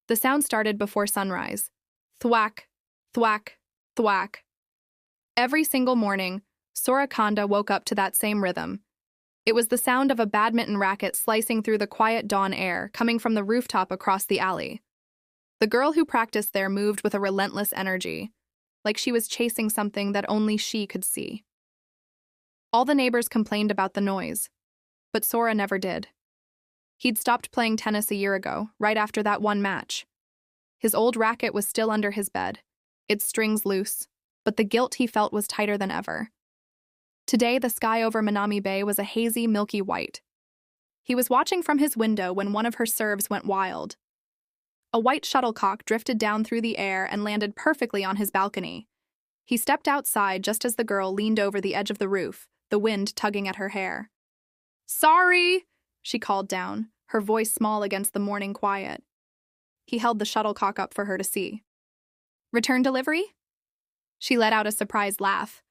The sound started before sunrise. Thwack, thwack, thwack. Every single morning, Sora Kanda woke up to that same rhythm. It was the sound of a badminton racket slicing through the quiet dawn air, coming from the rooftop across the alley. The girl who practiced there moved with a relentless energy, like she was chasing something that only she could see. All the neighbors complained about the noise, but Sora never did. He'd stopped playing tennis a year ago, right after that one match. His old racket was still under his bed, its strings loose, but the guilt he felt was tighter than ever. Today, the sky over Minami Bay was a hazy, milky white. He was watching from his window when one of her serves went wild. A white shuttlecock drifted down through the air and landed perfectly on his balcony. He stepped outside just as the girl leaned over the edge of the roof, the wind tugging at her hair. "Sorry!" she called down, her voice small against the morning quiet. He held the shuttlecock up for her to see. "Return delivery?" She let out a surprised laugh.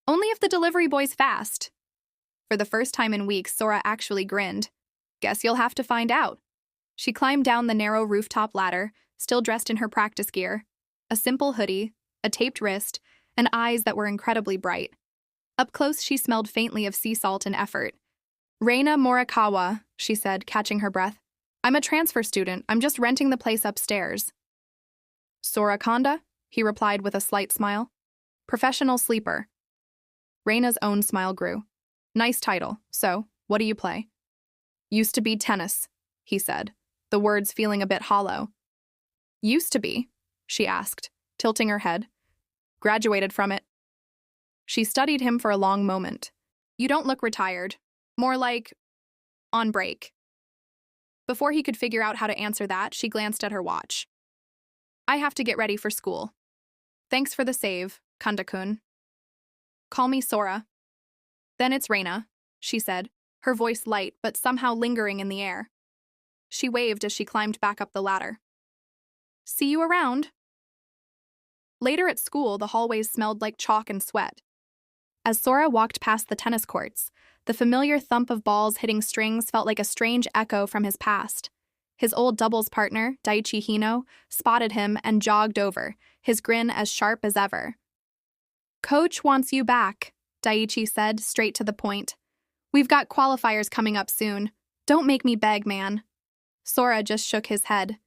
"Only if the delivery boy's fast." For the first time in weeks, Sora actually grinned. "Guess you'll have to find out." She climbed down the narrow rooftop ladder, still dressed in her practice gear, a simple hoodie, a taped wrist, and eyes that were incredibly bright. Up close, she smelled faintly of sea salt and effort. "Reina Morikawa," she said, catching her breath. "I'm a transfer student. I'm just renting the place upstairs." "Sora Kanda?" he replied with a slight smile. "Professional sleeper." Reina's own smile grew. "Nice title. So, what do you play?" "Used to be tennis," he said, the words feeling a bit hollow. "Used to be?" she asked, tilting her head. "Graduated from it." She studied him for a long moment. "You don't look retired. More like on break." Before he could figure out how to answer that, she glanced at her watch. "I have to get ready for school. Thanks for the save, Kanda-kun. Call me Sora." "Then it's Reina," she said, her voice light but somehow lingering in the air. She waved as she climbed back up the ladder. "See you around." Later at school, the hallways smelled like chalk and sweat. As Sora walked past the tennis courts, the familiar thump of balls hitting strings felt like a strange echo from his past. His old doubles partner, Daichi Hino, spotted him and jogged over, his grin as sharp as ever. "Coach wants you back," Daichi said, straight to the point. "We've got qualifiers coming up soon. Don't make me beg, man." Sora just shook his head.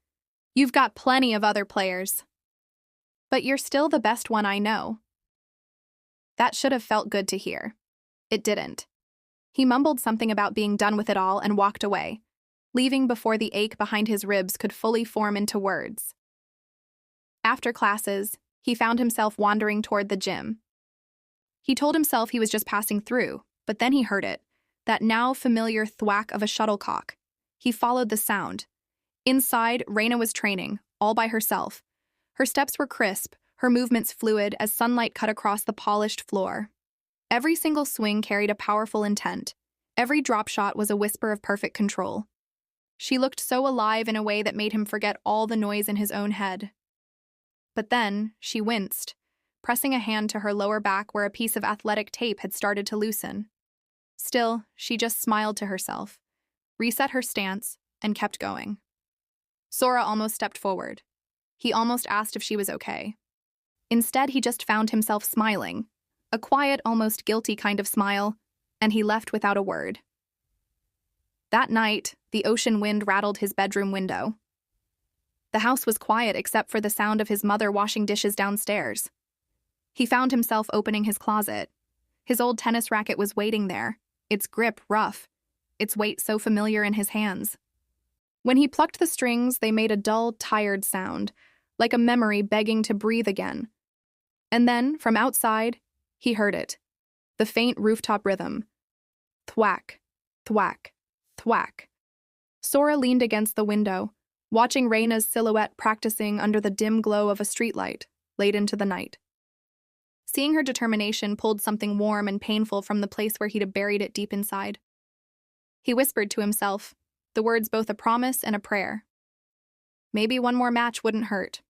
"You've got plenty of other players. But you're still the best one I know." That should have felt good to hear. It didn't. He mumbled something about being done with it all and walked away, leaving before the ache behind his ribs could fully form into words. After classes, he found himself wandering toward the gym. He told himself he was just passing through, but then he heard it, that now familiar thwack of a shuttlecock. He followed the sound. Inside, Reina was training, all by herself. Her steps were crisp, her movements fluid as sunlight cut across the polished floor. Every single swing carried a powerful intent. Every drop shot was a whisper of perfect control. She looked so alive in a way that made him forget all the noise in his own head. But then, she winced, pressing a hand to her lower back where a piece of athletic tape had started to loosen. Still, she just smiled to herself, reset her stance, and kept going. Sora almost stepped forward. He almost asked if she was okay. Instead, he just found himself smiling, a quiet, almost guilty kind of smile, and he left without a word. That night, the ocean wind rattled his bedroom window. The house was quiet except for the sound of his mother washing dishes downstairs. He found himself opening his closet. His old tennis racket was waiting there, its grip rough, its weight so familiar in his hands. When he plucked the strings, they made a dull, tired sound, like a memory begging to breathe again. And then, from outside, he heard it, the faint rooftop rhythm. Thwack, thwack, thwack. Sora leaned against the window, watching Reina's silhouette practicing under the dim glow of a streetlight, late into the night. Seeing her determination pulled something warm and painful from the place where he'd buried it deep inside. He whispered to himself, the words both a promise and a prayer. Maybe one more match wouldn't hurt.